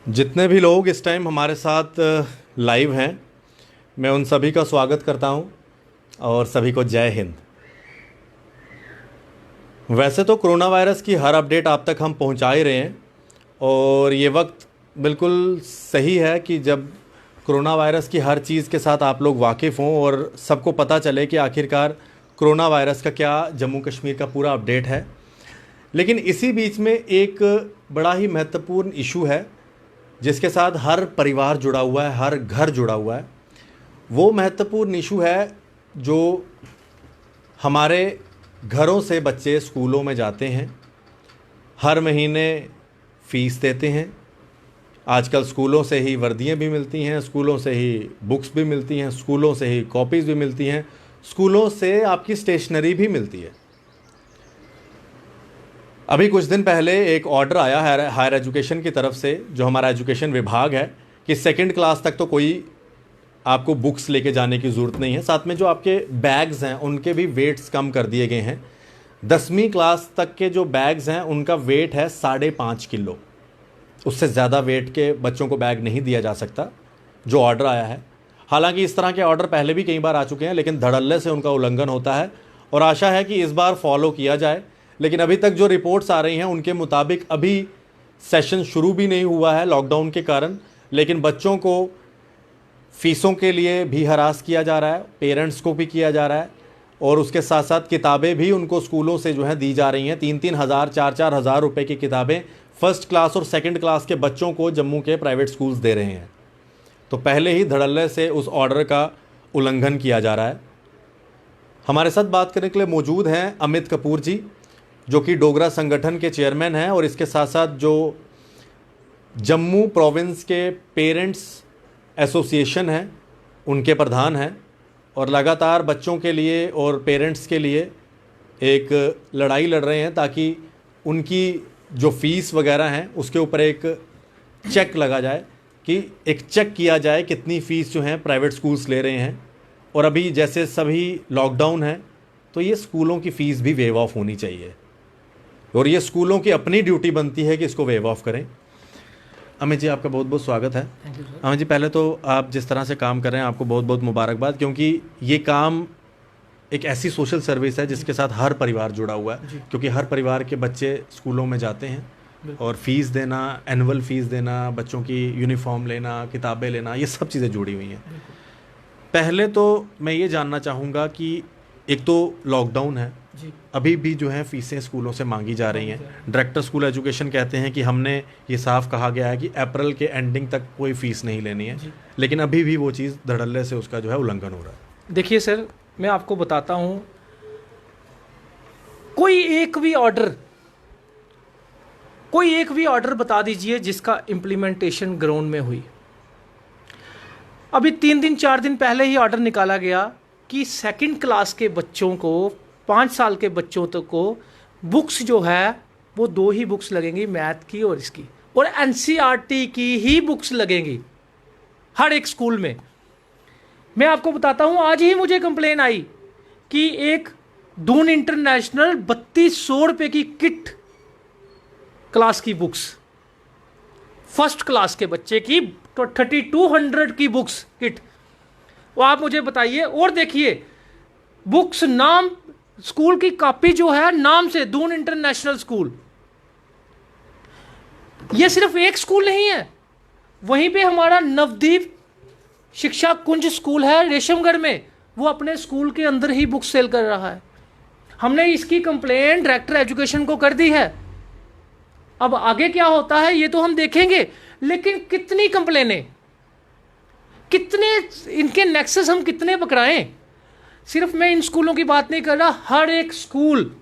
जितने भी लोग इस टाइम हमारे साथ लाइव हैं, मैं उन सभी का स्वागत करता हूं और सभी को जय हिंद। वैसे तो कोरोना वायरस की हर अपडेट आप तक हम पहुंचा ही रहे हैं और ये वक्त बिल्कुल सही है कि जब कोरोना वायरस की हर चीज़ के साथ आप लोग वाकिफ़ हों और सबको पता चले कि आखिरकार कोरोना वायरस का क्या जम्मू कश्मीर का पूरा अपडेट है। लेकिन इसी बीच में एक बड़ा ही महत्वपूर्ण इशू है जिसके साथ हर परिवार जुड़ा हुआ है, हर घर जुड़ा हुआ है। वो महत्वपूर्ण इशू है जो हमारे घरों से बच्चे स्कूलों में जाते हैं, हर महीने फ़ीस देते हैं। आजकल स्कूलों से ही वर्दियाँ भी मिलती हैं, स्कूलों से ही बुक्स भी मिलती हैं, स्कूलों से ही कॉपीज़ भी मिलती हैं, स्कूलों से आपकी स्टेशनरी भी मिलती है। अभी कुछ दिन पहले एक ऑर्डर आया है हायर एजुकेशन की तरफ से, जो हमारा एजुकेशन विभाग है, कि सेकंड क्लास तक तो कोई आपको बुक्स लेके जाने की ज़रूरत नहीं है। साथ में जो आपके बैग्स हैं उनके भी वेट्स कम कर दिए गए हैं। 10वीं क्लास तक के जो बैग्स हैं उनका वेट है 5.5 किलो। उससे ज़्यादा वेट के बच्चों को बैग नहीं दिया जा सकता, जो ऑर्डर आया है। हालांकि इस तरह के ऑर्डर पहले भी कई बार आ चुके हैं, लेकिन धड़ल्ले से उनका उल्लंघन होता है और आशा है कि इस बार फॉलो किया जाए। लेकिन अभी तक जो रिपोर्ट्स आ रही हैं उनके मुताबिक अभी सेशन शुरू भी नहीं हुआ है लॉकडाउन के कारण, लेकिन बच्चों को फ़ीसों के लिए भी हरास किया जा रहा है, पेरेंट्स को भी किया जा रहा है और उसके साथ साथ किताबें भी उनको स्कूलों से जो है दी जा रही हैं। 3-3 हज़ार 4-4 हज़ार रुपये की किताबें फर्स्ट क्लास और सेकंड क्लास के बच्चों को जम्मू के प्राइवेट स्कूल्स दे रहे हैं। तो पहले ही धड़ल्ले से उस ऑर्डर का उल्लंघन किया जा रहा है। हमारे साथ बात करने के लिए मौजूद हैं अमित कपूर जी, जो कि डोगरा संगठन के चेयरमैन हैं और इसके साथ साथ जो जम्मू प्रोविंस के पेरेंट्स एसोसिएशन हैं उनके प्रधान हैं और लगातार बच्चों के लिए और पेरेंट्स के लिए एक लड़ाई लड़ रहे हैं ताकि उनकी जो फ़ीस वगैरह हैं उसके ऊपर एक चेक लगा जाए, कि एक चेक किया जाए कितनी फ़ीस जो है प्राइवेट स्कूल्स ले रहे हैं। और अभी जैसे सभी लॉकडाउन है तो ये स्कूलों की फ़ीस भी वेव ऑफ होनी चाहिए और ये स्कूलों की अपनी ड्यूटी बनती है कि इसको वेव ऑफ करें। अमित जी, आपका बहुत बहुत स्वागत है। अमित जी, पहले तो आप जिस तरह से काम कर रहे हैं आपको बहुत बहुत मुबारकबाद, क्योंकि ये काम एक ऐसी सोशल सर्विस है जिसके साथ हर परिवार जुड़ा हुआ है, क्योंकि हर परिवार के बच्चे स्कूलों में जाते हैं और फ़ीस देना, एनुअल फ़ीस देना, बच्चों की यूनिफॉर्म लेना, किताबें लेना, ये सब चीज़ें जुड़ी हुई हैं। पहले तो मैं ये जानना चाहूँगा कि एक तो लॉकडाउन है, अभी भी जो है फ़ीसें स्कूलों से मांगी जा रही हैं। डायरेक्टर स्कूल एजुकेशन कहते हैं कि हमने ये साफ कहा गया है कि अप्रैल के एंडिंग तक कोई फ़ीस नहीं लेनी है, लेकिन अभी भी वो चीज़ धड़ल्ले से उसका जो है उल्लंघन हो रहा है। देखिए सर, मैं आपको बताता हूँ, कोई एक भी ऑर्डर बता दीजिए जिसका इम्प्लीमेंटेशन ग्राउंड में हुई। अभी 3-4 दिन पहले ही ऑर्डर निकाला गया कि सेकंड क्लास के बच्चों को, 5 साल के बच्चों तक को बुक्स जो है वो 2 ही बुक्स लगेंगी, मैथ की और इसकी, और एनसीईआरटी की ही बुक्स लगेंगी हर एक स्कूल में। मैं आपको बताता हूँ, आज ही मुझे कंप्लेन आई कि एक दून इंटरनेशनल 3200 रुपये की किट, क्लास की बुक्स, फर्स्ट क्लास के बच्चे की 3200 की बुक्स किट। वो आप मुझे बताइए। और देखिए, बुक्स नाम, स्कूल की कॉपी जो है नाम से दून इंटरनेशनल स्कूल। ये सिर्फ एक स्कूल नहीं है, वहीं पे हमारा नवदीप शिक्षा कुंज स्कूल है रेशमगढ़ में, वो अपने स्कूल के अंदर ही बुक सेल कर रहा है। हमने इसकी कंप्लेंट डायरेक्टर एजुकेशन को कर दी है। अब आगे क्या होता है ये तो हम देखेंगे, लेकिन कितनी कंप्लेनें, कितने इनके नेक्सस हम कितने पकड़ाएं। सिर्फ मैं इन स्कूलों की बात नहीं कर रहा, हर एक स्कूल,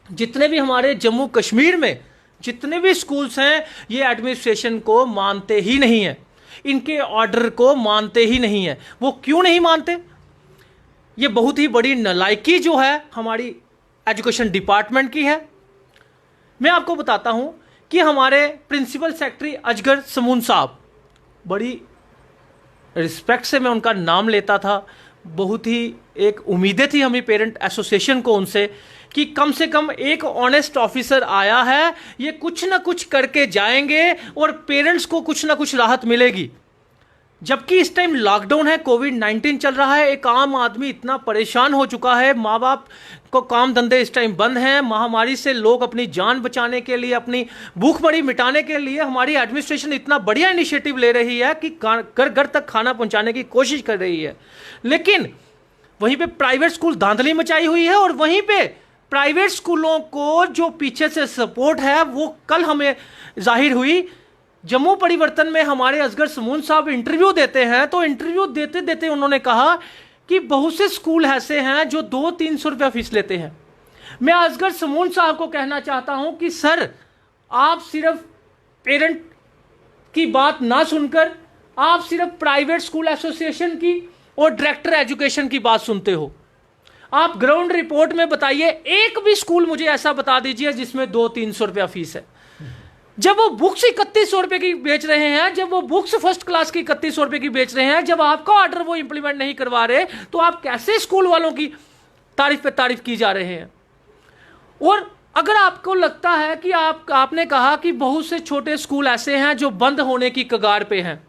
जितने भी हमारे जम्मू कश्मीर में जितने भी स्कूल्स हैं, ये एडमिनिस्ट्रेशन को मानते ही नहीं है, इनके ऑर्डर को मानते ही नहीं है। वो क्यों नहीं मानते? ये बहुत ही बड़ी नालायकी जो है हमारी एजुकेशन डिपार्टमेंट की है। मैं आपको बताता हूं कि हमारे प्रिंसिपल सेक्रेटरी अजगर समून साहब, बड़ी रिस्पेक्ट से मैं उनका नाम लेता था, बहुत ही एक उम्मीदें थी हमें पेरेंट एसोसिएशन को उनसे कि कम से कम एक ऑनेस्ट ऑफिसर आया है, ये कुछ ना कुछ करके जाएंगे और पेरेंट्स को कुछ ना कुछ राहत मिलेगी। जबकि इस टाइम लॉकडाउन है, कोविड-19 चल रहा है, एक आम आदमी इतना परेशान हो चुका है, माँ बाप को काम धंधे इस टाइम बंद हैं, महामारी से लोग अपनी जान बचाने के लिए, अपनी भूखमरी मिटाने के लिए हमारी एडमिनिस्ट्रेशन इतना बढ़िया इनिशिएटिव ले रही है कि घर घर तक खाना पहुंचाने की कोशिश कर रही है। लेकिन वहीं पे प्राइवेट स्कूल धांधली मचाई हुई है और वहीं पे प्राइवेट स्कूलों को जो पीछे से सपोर्ट है वो कल हमें जाहिर हुई। जम्मू परिवर्तन में हमारे असगर समून साहब इंटरव्यू देते हैं, तो इंटरव्यू देते देते उन्होंने कहा कि बहुत से स्कूल ऐसे हैं जो 200-300 रुपया फीस लेते हैं। मैं असगर समून साहब को कहना चाहता हूं कि सर, आप सिर्फ पेरेंट की बात ना सुनकर आप सिर्फ प्राइवेट स्कूल एसोसिएशन की और डायरेक्टर एजुकेशन की बात सुनते हो। आप ग्राउंड रिपोर्ट में बताइए, एक भी स्कूल मुझे ऐसा बता दीजिए जिसमें 200-300 रुपया फीस है। जब वो बुक्स 3100 रुपए की बेच रहे हैं, जब वो बुक्स फर्स्ट क्लास की 3100 रुपए की बेच रहे हैं, जब आपका ऑर्डर वो इंप्लीमेंट नहीं करवा रहे, तो आप कैसे स्कूल वालों की तारीफ पे तारीफ की जा रहे हैं। और अगर आपको लगता है कि आपने कहा कि बहुत से छोटे स्कूल ऐसे हैं जो बंद होने की कगार पे हैं,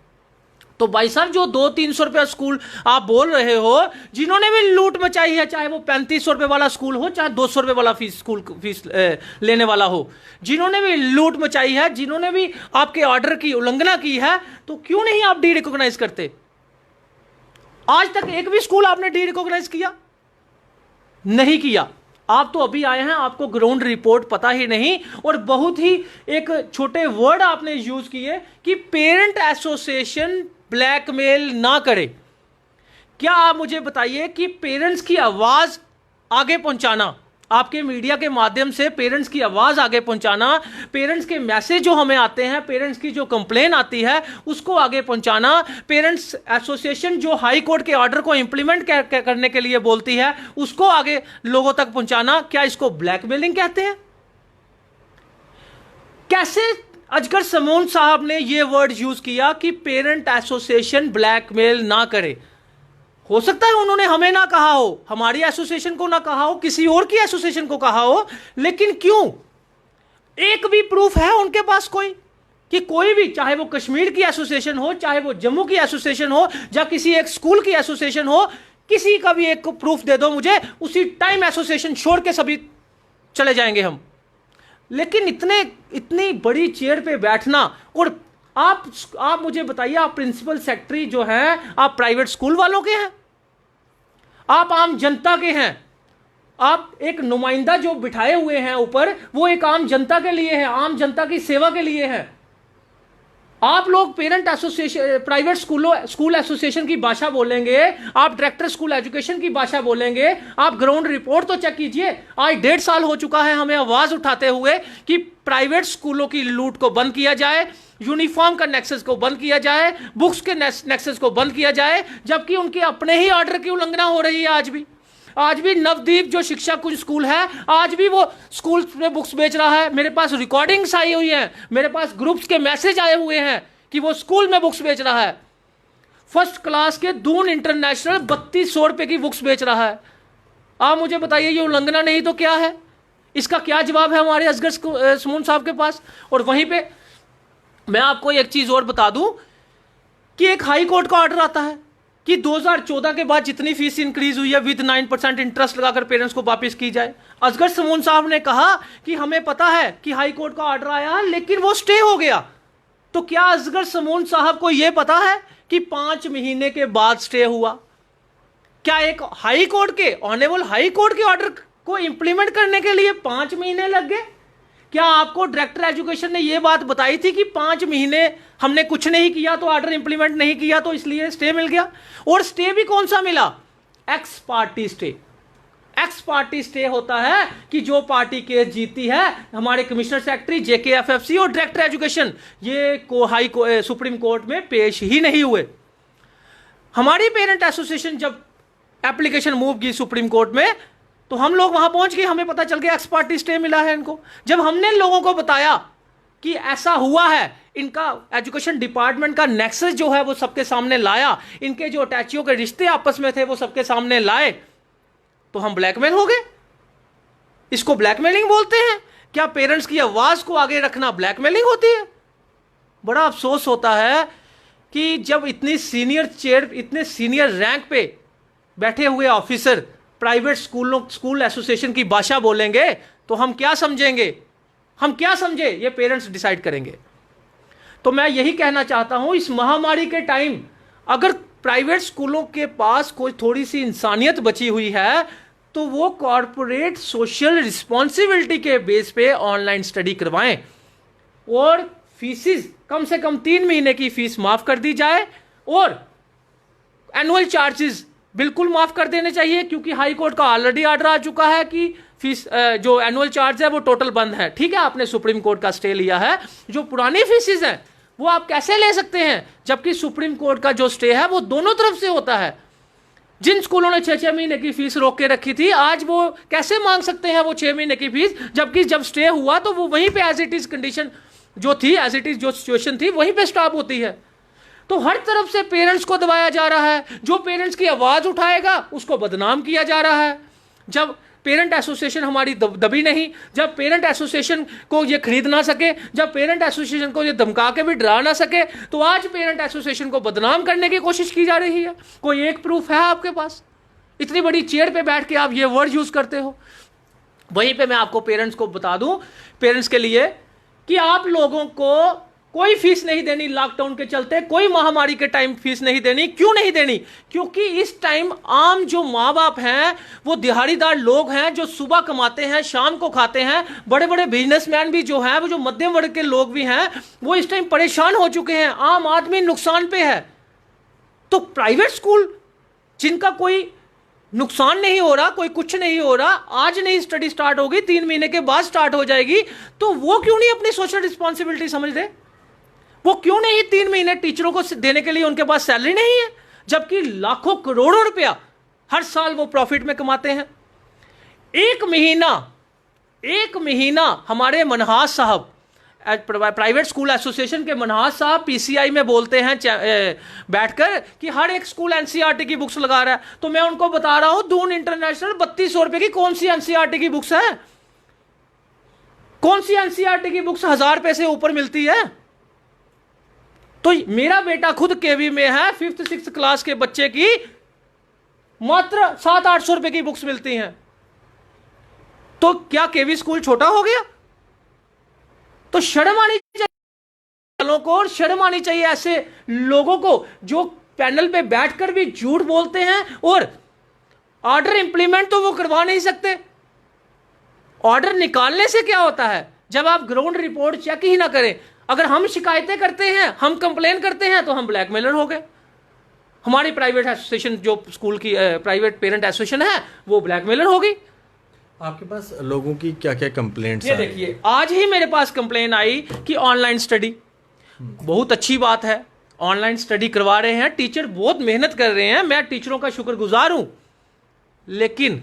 तो भाई साहब जो 200-300 रुपया स्कूल आप बोल रहे हो, जिन्होंने भी लूट मचाई है, चाहे वो 3500 रुपये वाला स्कूल हो, चाहे 200 रुपये वाला स्कूल फीस लेने वाला हो, जिन्होंने भी लूट मचाई है, जिन्होंने भी आपके ऑर्डर की उल्लंघना की है, तो क्यों नहीं आप डी रिकॉग्नाइज करते? आज तक एक भी स्कूल आपने डी रिकॉग्नाइज किया नहीं किया। आप तो अभी आए हैं, आपको ग्राउंड रिपोर्ट पता ही नहीं, और बहुत ही एक छोटे वर्ड आपने यूज किए कि पेरेंट एसोसिएशन ब्लैकमेल ना करे। क्या आप मुझे बताइए कि पेरेंट्स की आवाज आगे पहुंचाना, आपके मीडिया के माध्यम से पेरेंट्स की आवाज आगे पहुंचाना, पेरेंट्स के मैसेज जो हमें आते हैं, पेरेंट्स की जो कंप्लेन आती है उसको आगे पहुंचाना, पेरेंट्स एसोसिएशन जो हाई कोर्ट के ऑर्डर को इंप्लीमेंट करने के लिए बोलती है उसको आगे लोगों तक पहुंचाना, क्या इसको ब्लैकमेलिंग कहते हैं? कैसे असगर समून साहब ने यह वर्ड यूज किया कि पेरेंट एसोसिएशन ब्लैकमेल ना करे? हो सकता है उन्होंने हमें ना कहा हो, हमारी एसोसिएशन को ना कहा हो, किसी और की एसोसिएशन को कहा हो, लेकिन क्यों? एक भी प्रूफ है उनके पास कोई कि कोई भी, चाहे वो कश्मीर की एसोसिएशन हो, चाहे वो जम्मू की एसोसिएशन हो, या किसी एक स्कूल की एसोसिएशन हो, किसी का भी एक प्रूफ दे दो मुझे, उसी टाइम एसोसिएशन छोड़ के सभी चले जाएंगे हम। लेकिन इतनी बड़ी चेयर पे बैठना, और आप मुझे बताइए, आप प्रिंसिपल सेक्रेटरी जो हैं, आप प्राइवेट स्कूल वालों के हैं, आप आम जनता के हैं, आप एक नुमाइंदा जो बिठाए हुए हैं ऊपर, वो एक आम जनता के लिए है, आम जनता की सेवा के लिए है। आप लोग parent association, private school association की भाषा बोलेंगे, आप डायरेक्टर स्कूल एजुकेशन की भाषा बोलेंगे। आप ग्राउंड रिपोर्ट तो चेक कीजिए। आज 1.5 साल हो चुका है हमें आवाज उठाते हुए कि प्राइवेट स्कूलों की लूट को बंद किया जाए, यूनिफॉर्म का नेक्सस को बंद किया जाए, बुक्स के नेक्सस को बंद किया जाए, जबकि उनके अपने ही ऑर्डर की उल्लंघना हो रही है। आज भी नवदीप जो शिक्षा कुंज स्कूल है, आज भी वो स्कूल में बुक्स बेच रहा है। मेरे पास रिकॉर्डिंग्स आई हुई हैं, मेरे पास ग्रुप्स के मैसेज आए हुए हैं कि वो स्कूल में बुक्स बेच रहा है। फर्स्ट क्लास के दून इंटरनेशनल 3200 रुपए की बुक्स बेच रहा है। आप मुझे बताइए, ये उल्लंघना नहीं तो क्या है? इसका क्या जवाब है हमारे असगर समून साहब के पास? और वहीं पे मैं आपको एक चीज और बता दूं कि एक हाई कोर्ट का ऑर्डर आता है कि 2014 के बाद जितनी फीस इंक्रीज हुई है विद 9% इंटरेस्ट लगाकर पेरेंट्स को वापस की जाए। असगर समून साहब ने कहा कि हमें पता है कि हाई कोर्ट का ऑर्डर आया, लेकिन वो स्टे हो गया। तो क्या असगर समून साहब को यह पता है कि 5 महीने के बाद स्टे हुआ? क्या एक हाई कोर्ट के, ऑनरेबल हाई कोर्ट के ऑर्डर को इंप्लीमेंट करने के लिए 5 महीने लग गए? क्या आपको डायरेक्टर एजुकेशन ने यह बात बताई थी कि 5 महीने हमने कुछ नहीं किया तो ऑर्डर इंप्लीमेंट नहीं किया तो इसलिए स्टे मिल गया? और स्टे भी कौन सा मिला? X party stay. X party stay होता है कि जो पार्टी केस जीती है, हमारे कमिश्नर सेक्रेटरी, JKFFC और डायरेक्टर एजुकेशन, ये सुप्रीम कोर्ट में पेश ही नहीं हुए। हमारी पेरेंट एसोसिएशन जब एप्लीकेशन मूव की सुप्रीम कोर्ट में, तो हम लोग वहां पहुंच गए, हमें पता चल गया एक्स पार्टी स्टे मिला है इनको। जब हमने लोगों को बताया कि ऐसा हुआ है, इनका एजुकेशन डिपार्टमेंट का नेक्सस जो है वो सबके सामने लाया, इनके जो अटैचियों के रिश्ते आपस में थे वो सबके सामने लाए, तो हम ब्लैकमेल हो गए। इसको ब्लैकमेलिंग बोलते हैं क्या? पेरेंट्स की आवाज को आगे रखना ब्लैकमेलिंग होती है? बड़ा अफसोस होता है कि जब इतनी इतने सीनियर रैंक पे बैठे हुए ऑफिसर प्राइवेट स्कूल एसोसिएशन की भाषा बोलेंगे तो हम क्या समझेंगे? हम क्या समझे? ये पेरेंट्स डिसाइड करेंगे। तो मैं यही कहना चाहता हूं, इस महामारी के टाइम अगर प्राइवेट स्कूलों के पास कोई थोड़ी सी इंसानियत बची हुई है तो वो कॉरपोरेट सोशल रिस्पॉन्सिबिलिटी के बेस पे ऑनलाइन स्टडी करवाएं और फीसिस कम से कम 3 महीने की फीस माफ कर दी जाए और एनुअल चार्जेस बिल्कुल माफ कर देने चाहिए, क्योंकि हाई कोर्ट का ऑलरेडी ऑर्डर आ चुका है कि फीस जो एनुअल चार्ज है वो टोटल बंद है। ठीक है, आपने सुप्रीम कोर्ट का स्टे लिया है, जो पुरानी फीसिस हैं वो आप कैसे ले सकते हैं, जबकि सुप्रीम कोर्ट का जो स्टे है वो दोनों तरफ से होता है। जिन स्कूलों ने 6-6 महीने की फीस रोक के रखी थी, आज वो कैसे मांग सकते हैं वो 6 महीने की फीस, जबकि जब स्टे हुआ तो वो वहीं पे एज इट इज कंडीशन जो थी, एज इट इज जो सिचुएशन थी वहीं पे स्टॉप होती है। तो हर तरफ से पेरेंट्स को दबाया जा रहा है, जो पेरेंट्स की आवाज उठाएगा उसको बदनाम किया जा रहा है। जब पेरेंट एसोसिएशन हमारी दबी नहीं, जब पेरेंट एसोसिएशन को ये खरीद ना सके, जब पेरेंट एसोसिएशन को ये धमका के भी डरा ना सके, तो आज पेरेंट एसोसिएशन को बदनाम करने की कोशिश की जा रही है। कोई एक प्रूफ है आपके पास? इतनी बड़ी चेयर पे बैठ के आप ये वर्ड यूज करते हो। वहीं पे मैं आपको पेरेंट्स को बता दूं, पेरेंट्स के लिए, कि आप लोगों को कोई फीस नहीं देनी लॉकडाउन के चलते, कोई महामारी के टाइम फीस नहीं देनी। क्यों नहीं देनी? क्योंकि इस टाइम आम जो माँ बाप हैं वो दिहाड़ीदार लोग हैं, जो सुबह कमाते हैं शाम को खाते हैं। बड़े बड़े बिजनेसमैन भी जो हैं, वो जो मध्यम वर्ग के लोग भी हैं, वो इस टाइम परेशान हो चुके हैं। आम आदमी नुकसान पे है। तो प्राइवेट स्कूल जिनका कोई नुकसान नहीं हो रहा, कोई कुछ नहीं हो रहा, आज नहीं स्टडी स्टार्ट होगी, 3 महीने के बाद स्टार्ट हो जाएगी, तो वो क्यों नहीं अपनी सोशल रिस्पॉन्सिबिलिटी समझ रहे? वो क्यों नहीं 3 महीने टीचरों को देने के लिए उनके पास सैलरी नहीं है, जबकि लाखों करोड़ों रुपया हर साल वो प्रॉफिट में कमाते हैं। एक महीना हमारे मनहास साहब, प्राइवेट स्कूल एसोसिएशन के मनहास साहब पीसीआई में बोलते हैं बैठकर कि हर एक स्कूल एनसीईआरटी की बुक्स लगा रहा है। तो मैं उनको बता रहा हूं, दून इंटरनेशनल 3200 रुपए की कौन सी एनसीईआरटी की बुक्स है? कौन सी एनसीईआरटी की बुक्स 1000 रुपए से ऊपर मिलती है? तो मेरा बेटा खुद केवी में है, 5th-6th क्लास के बच्चे की मात्र 700-800 रुपए की बुक्स मिलती हैं। तो क्या केवी स्कूल छोटा हो गया? तो शर्म आनी चाहिए वालों को, और शर्म आनी चाहिए ऐसे लोगों को जो पैनल पे बैठकर भी झूठ बोलते हैं और ऑर्डर इंप्लीमेंट तो वो करवा नहीं सकते। ऑर्डर निकालने से क्या होता है जब आप ग्राउंड रिपोर्ट चेक ही ना करें? अगर हम शिकायतें करते हैं, हम कंप्लेन करते हैं, तो हम ब्लैकमेलर हो गए। हमारी प्राइवेट एसोसिएशन जो स्कूल की प्राइवेट पेरेंट एसोसिएशन है वो ब्लैकमेलर होगी। आपके पास लोगों की क्या क्या कंप्लेंट्स ये देखिए, आज ही मेरे पास कंप्लेन आई कि ऑनलाइन स्टडी बहुत अच्छी बात है, ऑनलाइन स्टडी करवा रहे हैं, टीचर बहुत मेहनत कर रहे हैं, मैं टीचरों का शुक्रगुजार हूं, लेकिन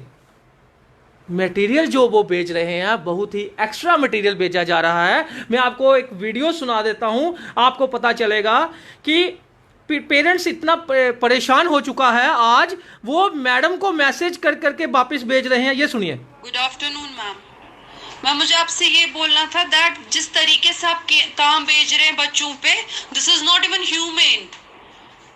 मटेरियल जो वो भेज रहे हैं बहुत ही एक्स्ट्रा मटेरियल भेजा जा रहा है। मैं आपको एक वीडियो सुना देता हूं, आपको पता चलेगा कि पेरेंट्स इतना परेशान हो चुका है, आज वो मैडम को मैसेज कर करके वापस भेज रहे हैं। ये सुनिए। गुड आफ्टरनून मैम, मुझे आपसे ये बोलना था दैट जिस तरीके से आप काम भेज रहे हैं बच्चों पे, this is not even human.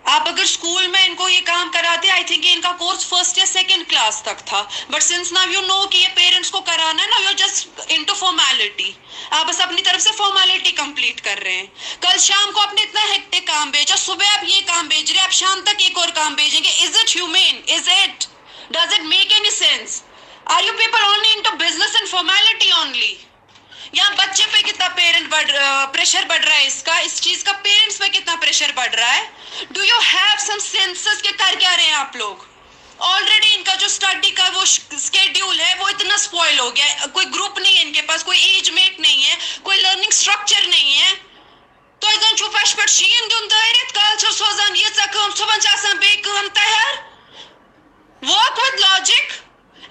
आप अगर स्कूल में इनको ये काम कराते, आई थिंक इनका कोर्स 1st या 2nd क्लास तक था, but since now you know कि ये पेरेंट्स को कराना है ना, यू जस्ट इनटू फॉर्मेलिटी, आप बस अपनी तरफ से फॉर्मेलिटी कंप्लीट कर रहे हैं। कल शाम को आपने इतना हेक्टिक काम भेजा, सुबह आप ये काम भेज रहे हैं, आप शाम तक एक और काम भेजेंगे। Is it human? Is it? Does it make any sense? Are you people only into business and formality only? यहाँ बच्चे पे कितना प्रेशर बढ़ रहा है, इस चीज का पेरेंट्स पे कितना प्रेशर बढ़ रहा है। Do you have some senses के कर क्या रहे हैं आप लोग? ऑलरेडी इनका जो स्टडी का वो स्केड्यूल है वो इतना स्पॉइल हो गया है, कोई ग्रुप नहीं है इनके पास, कोई एज मेट नहीं है, कोई लर्निंग स्ट्रक्चर नहीं है। तो इधर छुप पे शीन दुन दायरित काल छ सोजन ये काम सुबह आसान बे काम तैयार। Work with logic.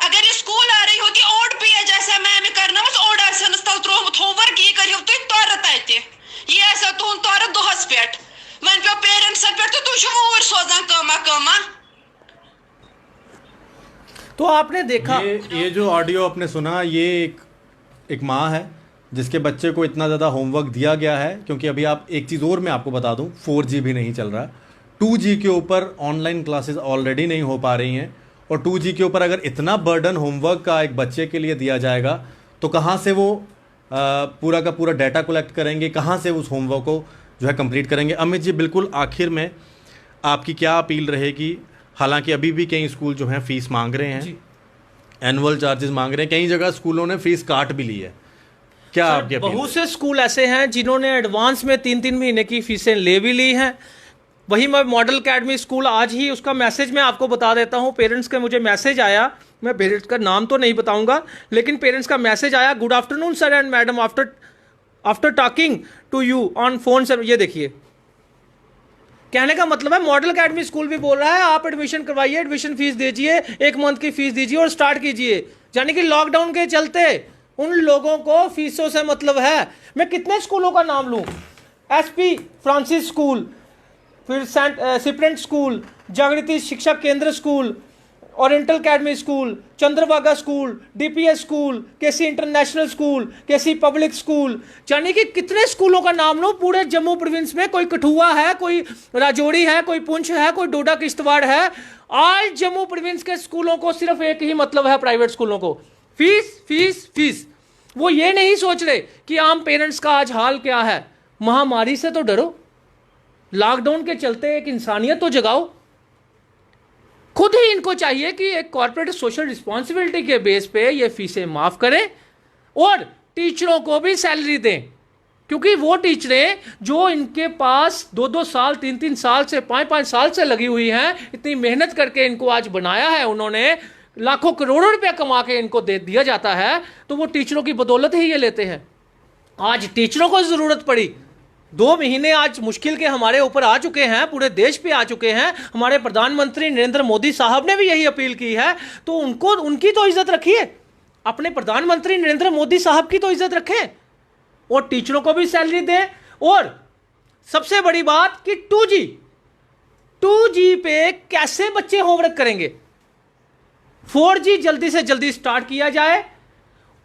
अगर ये स्कूल आ रही होती ओड पे जैसा मैं करना ओड आसन तल त्रोमुत होमवर्क ये करियो तो तौर बोलता कमा तो आपने देखा ये जो ऑडियो आपने सुना, ये एक माँ है जिसके बच्चे को इतना ज़्यादा होमवर्क दिया गया है, क्योंकि अभी आप एक चीज़ और मैं आपको बता दूं, 4G भी नहीं चल रहा, 2G के ऊपर ऑनलाइन क्लासेस ऑलरेडी नहीं हो पा रही हैं, और 2G के ऊपर अगर इतना बर्डन होमवर्क का एक बच्चे के लिए दिया जाएगा तो कहाँ से वो पूरा का पूरा डाटा कलेक्ट करेंगे, कहाँ से उस होमवर्क को जो है कंप्लीट करेंगे। अमित जी, बिल्कुल आखिर में आपकी क्या अपील रहेगी? हालांकि अभी भी कई स्कूल जो हैं फ़ीस मांग रहे हैं, एनुअल चार्जेस मांग रहे हैं, कई जगह स्कूलों ने फ़ीस काट भी ली है, क्या आपके? बहुत से स्कूल ऐसे हैं जिन्होंने एडवांस में 3-3 महीने की फीसें ले भी ली हैं। वही मैं मॉडल अकेडमी स्कूल, आज ही उसका मैसेज मैं आपको बता देता हूँ। पेरेंट्स का मुझे मैसेज आया, मैं पेरेंट्स का नाम तो नहीं बताऊंगा, लेकिन पेरेंट्स का मैसेज आया, good afternoon sir and madam, after talking to you on phone sir. ये देखिए, कहने का मतलब है मॉडल अकेडमी स्कूल भी बोल रहा है आप एडमिशन करवाइए, एडमिशन फीस दीजिए, 1 मंथ की फीस दीजिए और स्टार्ट कीजिए। यानी कि लॉकडाउन के चलते उन लोगों को फीसों से मतलब है। मैं कितने स्कूलों का नाम लूं? SP फ्रांसिस स्कूल, फिर सेंट सिपरेंट स्कूल, जागृति शिक्षा केंद्र school, oriental academy school, Chandrabhaga school, DPS school, KC international school, KC public school, यानी कि कितने स्कूलों का नाम लो पूरे जम्मू प्रोविंस में। कोई कठुआ है, कोई राजौरी है, कोई पुंछ है, कोई डोडा किश्तवाड़ है। आज जम्मू प्रोविंस के स्कूलों को सिर्फ एक ही मतलब है, प्राइवेट स्कूलों को फीस फीस फीस। वो ये नहीं सोच रहे कि आम पेरेंट्स का आज हाल क्या है। महामारी से तो डरो, लॉकडाउन के चलते एक इंसानियत तो जगाओ। खुद ही इनको चाहिए कि एक कॉर्पोरेट सोशल रिस्पॉन्सिबिलिटी के बेस पे ये फीसें माफ करें और टीचरों को भी सैलरी दें, क्योंकि वो टीचरें जो इनके पास 2-2 साल 3-3 साल से 5-5 साल से लगी हुई हैं, इतनी मेहनत करके इनको आज बनाया है उन्होंने, लाखों करोड़ों रुपया कमा के इनको दे दिया जाता है, तो वो टीचरों की बदौलत ही ये लेते हैं। आज टीचरों को ज़रूरत पड़ी, 2 महीने आज मुश्किल के हमारे ऊपर आ चुके हैं, पूरे देश पे आ चुके हैं। हमारे प्रधानमंत्री नरेंद्र मोदी साहब ने भी यही अपील की है, तो उनको, उनकी तो इज्जत रखिए, अपने प्रधानमंत्री नरेंद्र मोदी साहब की तो इज्जत रखें और टीचरों को भी सैलरी दें। और सबसे बड़ी बात कि 2G पे कैसे बच्चे होमवर्क करेंगे, 4G जल्दी से जल्दी स्टार्ट किया जाए।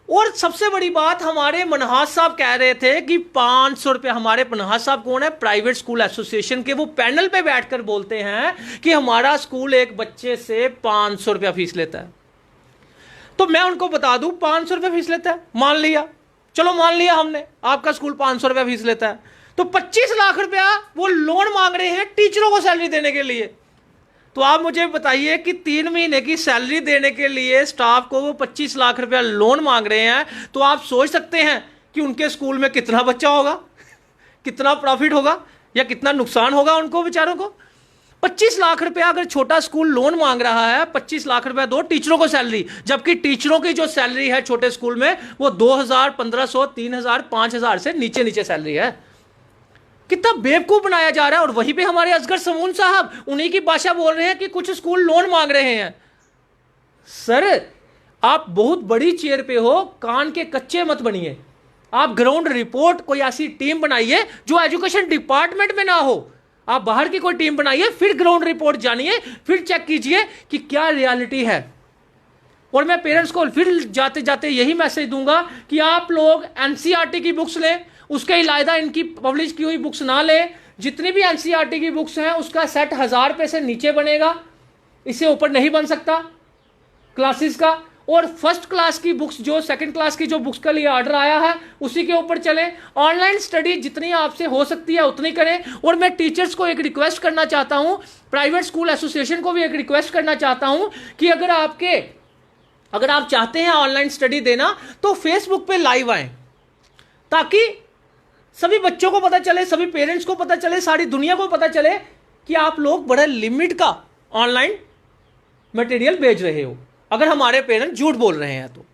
और सबसे बड़ी बात, हमारे मनहास साहब कह रहे थे कि 500 रुपये, हमारे मनहास साहब कौन है? प्राइवेट स्कूल एसोसिएशन के, वो पैनल पे बैठकर बोलते हैं कि हमारा स्कूल एक बच्चे से 500 रुपया फीस लेता है। तो मैं उनको बता दूं, 500 रुपये फीस लेता है, मान लिया, चलो मान लिया हमने आपका स्कूल 500 रुपया फीस लेता है, तो 25 लाख रुपया वो लोन मांग रहे हैं टीचरों को सैलरी देने के लिए। तो आप मुझे बताइए कि 3 महीने की सैलरी देने के लिए स्टाफ को वो 25 लाख रुपया लोन मांग रहे हैं, तो आप सोच सकते हैं कि उनके स्कूल में कितना बच्चा होगा, कितना प्रॉफिट होगा या कितना नुकसान होगा उनको बेचारों को। 25 लाख रुपया अगर छोटा स्कूल लोन मांग रहा है, 25 लाख रुपया दो टीचरों को सैलरी, जबकि टीचरों की जो सैलरी है छोटे स्कूल में वो 2000, 1500, 3000, 5000 से नीचे नीचे सैलरी है। कितना बेवकूफ बनाया जा रहा है। और वहीं पे हमारे असगर समून साहब उन्हीं की भाषा बोल रहे हैं कि कुछ स्कूल लोन मांग रहे हैं। सर, आप बहुत बड़ी चेयर पे हो, कान के कच्चे मत बनिए। आप ग्राउंड रिपोर्ट कोई ऐसी टीम बनाइए जो एजुकेशन डिपार्टमेंट में ना हो, आप बाहर की कोई टीम बनाइए, फिर ग्राउंड रिपोर्ट जानिए, फिर चेक कीजिए कि क्या रियलिटी है। और मैं पेरेंट्स को फिर जाते जाते यही मैसेज दूंगा कि आप लोग NCERT की बुक्स लें, उसके अलावा इनकी पब्लिश की हुई बुक्स ना लें। जितनी भी NCERT की बुक्स हैं उसका सेट 1000 रुपये से नीचे बनेगा, इससे ऊपर नहीं बन सकता क्लासेस का। और फर्स्ट क्लास की बुक्स, जो सेकंड क्लास की जो बुक्स के लिए ऑर्डर आया है उसी के ऊपर चलें। ऑनलाइन स्टडी जितनी आपसे हो सकती है उतनी करें। और मैं टीचर्स को एक रिक्वेस्ट करना चाहता हूं, प्राइवेट स्कूल एसोसिएशन को भी एक रिक्वेस्ट करना चाहता हूं कि अगर आप चाहते हैं ऑनलाइन स्टडी देना तो फेसबुक पे लाइव आएं, ताकि सभी बच्चों को पता चले, सभी पेरेंट्स को पता चले, सारी दुनिया को पता चले कि आप लोग बड़ा लिमिट का ऑनलाइन मटेरियल भेज रहे हो, अगर हमारे पेरेंट्स झूठ बोल रहे हैं तो।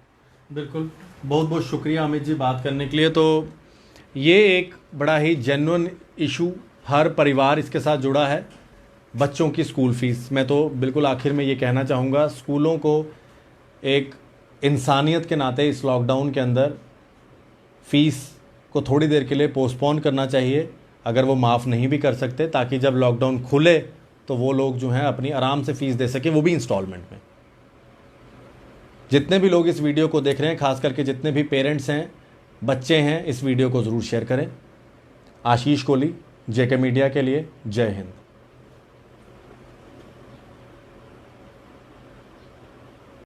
बिल्कुल, बहुत बहुत शुक्रिया अमित जी बात करने के लिए। तो ये एक बड़ा ही जेन्युइन इशू, हर परिवार इसके साथ जुड़ा है, बच्चों की स्कूल फीस। मैं तो बिल्कुल आखिर में ये कहना चाहूँगा, स्कूलों को एक इंसानियत के नाते इस लॉकडाउन के अंदर फ़ीस को थोड़ी देर के लिए पोस्टपोन करना चाहिए, अगर वो माफ़ नहीं भी कर सकते, ताकि जब लॉकडाउन खुले तो वो लोग जो हैं अपनी आराम से फ़ीस दे सके, वो भी इंस्टॉलमेंट में। जितने भी लोग इस वीडियो को देख रहे हैं, खास करके जितने भी पेरेंट्स हैं, बच्चे हैं, इस वीडियो को ज़रूर शेयर करें। आशीष कोहली, जेके मीडिया के लिए, जय हिंद।